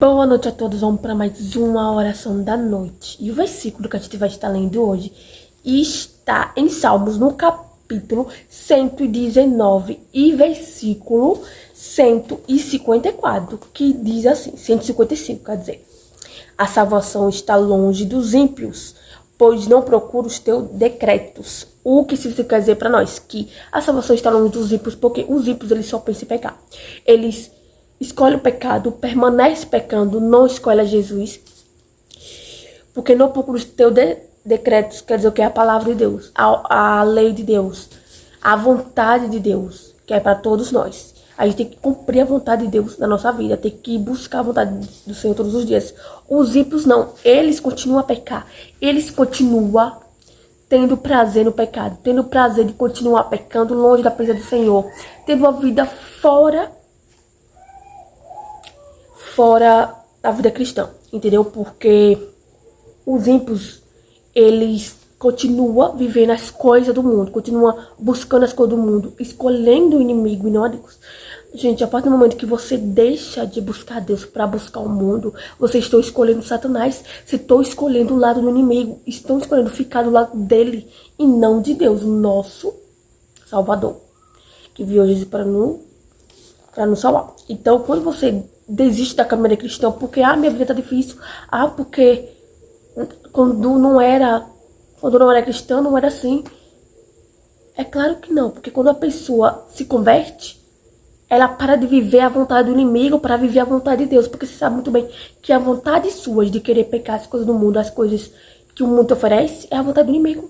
Boa noite a todos, vamos para mais uma oração da noite. E o versículo que a gente vai estar lendo hoje está em Salmos, no capítulo 119 e versículo 154, que diz assim, 155, quer dizer: a salvação está longe dos ímpios, pois não procura os teus decretos. O que isso quer dizer para nós? Que a salvação está longe dos ímpios, porque os ímpios eles só pensam em pecar. Eles escolhe o pecado, permanece pecando, não escolhe a Jesus, porque não procura os teus decretos, quer dizer o que é a palavra de Deus, a lei de Deus, a vontade de Deus, que é para todos nós. A gente tem que cumprir a vontade de Deus na nossa vida, tem que buscar a vontade do Senhor todos os dias. Os ímpios não, eles continuam a pecar, eles continuam tendo prazer no pecado, tendo prazer de continuar pecando longe da presença do Senhor, tendo uma vida fora da vida cristã, entendeu? Porque os ímpios, eles continuam vivendo as coisas do mundo, continuam buscando as coisas do mundo, escolhendo o inimigo e não a Deus. Gente, a partir do momento que você deixa de buscar Deus para buscar o mundo, você está escolhendo Satanás, você está escolhendo o lado do inimigo, estão escolhendo ficar do lado dele e não de Deus, nosso Salvador, que veio hoje para nos salvar. Então, quando você desiste da caminhada cristã porque minha vida tá difícil, porque quando não era cristã não era assim. É claro que não, porque quando a pessoa se converte, ela para de viver a vontade do inimigo para viver a vontade de Deus, porque você sabe muito bem que a vontade sua de querer pecar as coisas do mundo, as coisas que o mundo te oferece, é a vontade do inimigo.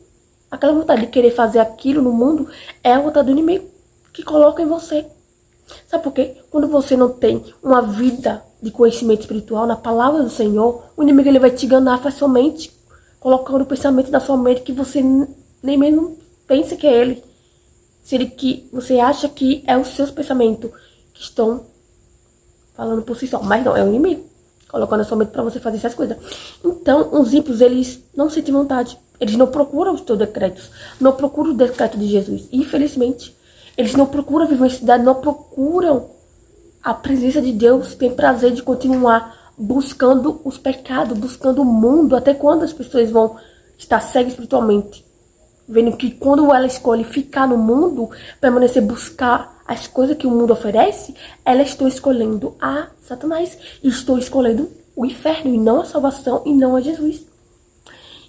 Aquela vontade de querer fazer aquilo no mundo é a vontade do inimigo que coloca em você. Sabe por quê? Quando você não tem uma vida de conhecimento espiritual na palavra do Senhor, o inimigo ele vai te enganar facilmente, colocando o pensamento na sua mente que você nem mesmo pensa que é ele. Que você acha que é os seus pensamentos que estão falando por si só, mas não, é o inimigo colocando na sua mente para você fazer essas coisas. Então, os ímpios, eles não sentem vontade, eles não procuram os teus decretos, não procuram o decreto de Jesus, infelizmente. Eles não procuram viver em cidade, não procuram a presença de Deus, tem prazer de continuar buscando os pecados, buscando o mundo, até quando as pessoas vão estar cegas espiritualmente. Vendo que quando ela escolhe ficar no mundo, permanecer, buscar as coisas que o mundo oferece, elas estão escolhendo a Satanás, e estão escolhendo o inferno, e não a salvação, e não a Jesus.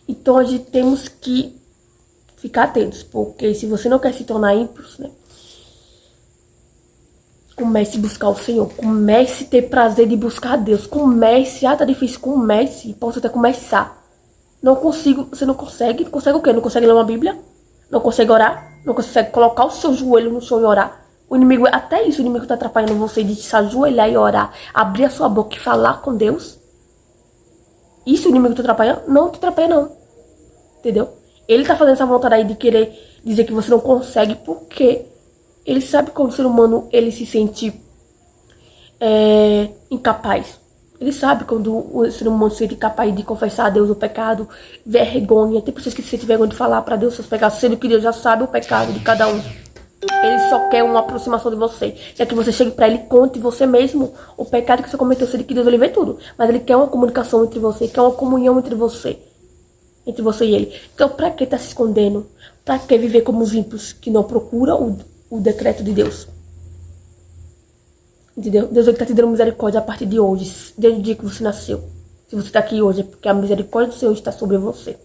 Então a gente temos que ficar atentos, porque se você não quer se tornar ímpio, né? Comece a buscar o Senhor, comece a ter prazer de buscar a Deus, comece, tá difícil, comece, posso até começar. Não consigo, você não consegue o quê? Não consegue ler uma Bíblia? Não consegue orar? Não consegue colocar o seu joelho no chão e orar? O inimigo, até isso, o inimigo tá atrapalhando você de se ajoelhar e orar, abrir a sua boca e falar com Deus? Isso o inimigo tá atrapalhando? Não te atrapalha não, entendeu? Ele tá fazendo essa vontade aí de querer dizer que você não consegue, porque ele sabe que o ser humano ele se sente incapaz. Ele sabe quando o ser humano se sente incapaz de confessar a Deus o pecado, vergonha. Tem pessoas que se sentem vergonha de falar para Deus seus pecados, sendo que Deus já sabe o pecado de cada um. Ele só quer uma aproximação de você. Quer que você chegue para ele e conte você mesmo o pecado que você cometeu, sendo que Deus ele vê tudo. Mas ele quer uma comunicação entre você, quer uma comunhão entre você e ele. Então, para que tá se escondendo? Para que viver como os ímpios que não procuram o decreto de Deus? Entendeu? Deus está te dando misericórdia a partir de hoje, desde o dia que você nasceu. Se você está aqui hoje, é porque a misericórdia do Senhor está sobre você.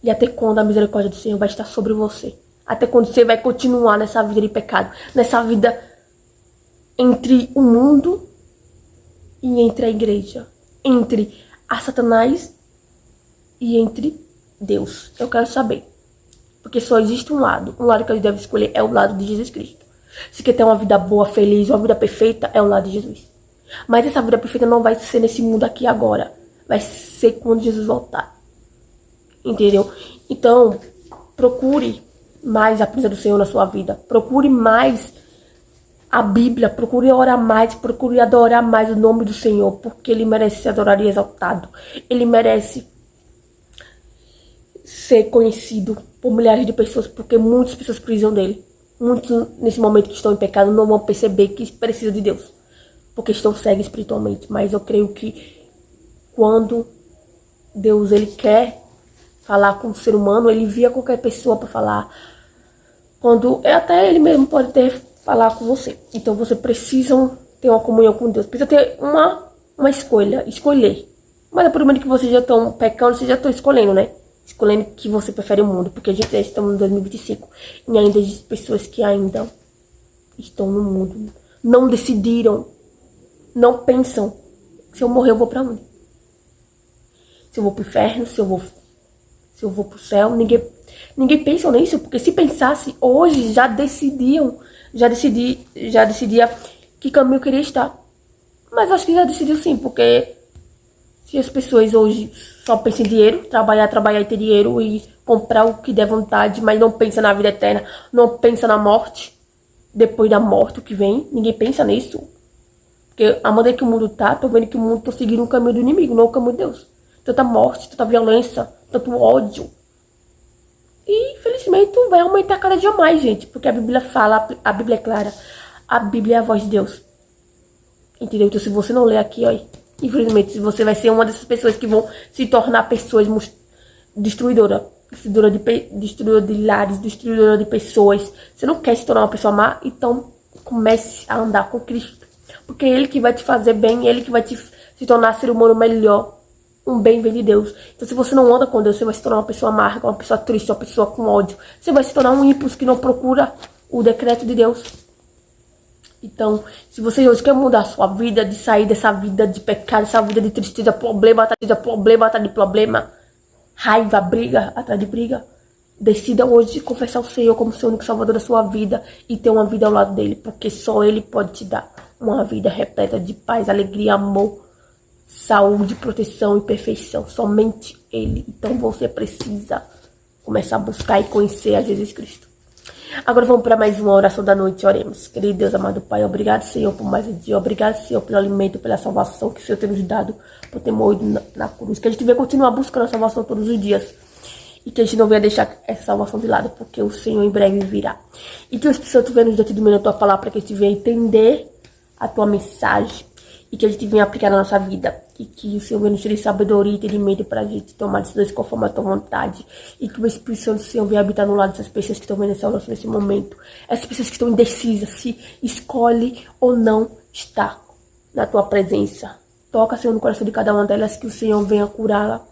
E até quando a misericórdia do Senhor vai estar sobre você? Até quando você vai continuar nessa vida de pecado? Nessa vida entre o mundo e entre a igreja? Entre a Satanás e entre Deus? Eu quero saber. Porque só existe um lado que a gente deve escolher, é o lado de Jesus Cristo. Se quer ter uma vida boa, feliz, uma vida perfeita, é o lado de Jesus. Mas essa vida perfeita não vai ser nesse mundo aqui agora. Vai ser quando Jesus voltar. Entendeu? Então, procure mais a presença do Senhor na sua vida. Procure mais a Bíblia. Procure orar mais. Procure adorar mais o nome do Senhor. Porque Ele merece ser adorado e exaltado. Ele merece ser conhecido por milhares de pessoas. Porque muitas pessoas precisam dele. Muitos, nesse momento que estão em pecado, não vão perceber que precisam de Deus. porque estão cegos espiritualmente. Mas eu creio que quando Deus, ele quer falar com o ser humano, ele envia qualquer pessoa para falar. Quando até ele mesmo pode falar com você. Então você precisa ter uma comunhão com Deus. Precisa ter uma escolher. Mas a partir do momento que vocês já estão pecando, vocês já estão escolhendo, né? Escolhendo que você prefere o mundo. Porque a gente já estamos em 2025. E ainda existem pessoas que ainda estão no mundo. Não decidiram. Não pensam. Se eu morrer, eu vou pra onde? Se eu vou pro inferno, se eu vou pro céu. Ninguém pensa nisso. Porque se pensasse, hoje já decidia que caminho eu queria estar. Mas acho que já decidiu sim, porque se as pessoas hoje só pensam em dinheiro, trabalhar e ter dinheiro e comprar o que der vontade, mas não pensa na vida eterna, não pensa na morte, depois da morte o que vem, ninguém pensa nisso. Porque a maneira que o mundo tá, tô vendo que o mundo tá seguindo o caminho do inimigo, não o caminho de Deus. Tanta morte, tanta violência, tanto ódio. E infelizmente vai aumentar cada dia mais, gente, porque a Bíblia fala, a Bíblia é clara, a Bíblia é a voz de Deus. Entendeu? Então se você não ler aqui, ó, infelizmente você vai ser uma dessas pessoas que vão se tornar pessoas destruidoras. Destruidora de lares, destruidora de pessoas. Você não quer se tornar uma pessoa má? Então comece a andar com Cristo. Porque é Ele que vai te fazer bem, é Ele que vai se tornar ser humano melhor. Um bem vem de Deus. Então se você não anda com Deus, você vai se tornar uma pessoa amarga, uma pessoa triste, uma pessoa com ódio. Você vai se tornar um ímpio que não procura o decreto de Deus. Então, se você hoje quer mudar a sua vida, de sair dessa vida de pecado, essa vida de tristeza, problema atrás de problema, raiva, briga atrás de briga, decida hoje confessar o Senhor como seu único salvador da sua vida e ter uma vida ao lado dele, porque só Ele pode te dar uma vida repleta de paz, alegria, amor, saúde, proteção e perfeição. Somente Ele. Então você precisa começar a buscar e conhecer a Jesus Cristo. Agora vamos para mais uma oração da noite. Oremos. Querido Deus, amado Pai, obrigado, Senhor, por mais um dia. Obrigado, Senhor, pelo alimento, pela salvação que o Senhor tem nos dado, por ter morrido na cruz. Que a gente venha continuar buscando a salvação todos os dias. E que a gente não venha deixar essa salvação de lado, porque o Senhor em breve virá. E que o Espírito Santo venha nos dando a tua palavra, para que a gente venha entender a tua mensagem. E que a gente venha aplicar na nossa vida. E que o Senhor venha nos ter sabedoria e entendimento para a gente tomar decisões conforme a tua vontade. E que o Espírito Santo do Senhor venha habitar no lado dessas pessoas que estão vendo essa oração nesse momento. Essas pessoas que estão indecisas, se escolhe ou não estar na tua presença. Toca, Senhor, no coração de cada uma delas, que o Senhor venha curá-la.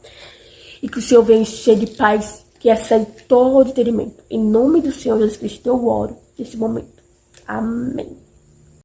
E que o Senhor venha encher de paz, que excede todo entendimento. Em nome do Senhor Jesus Cristo, eu oro nesse momento. Amém.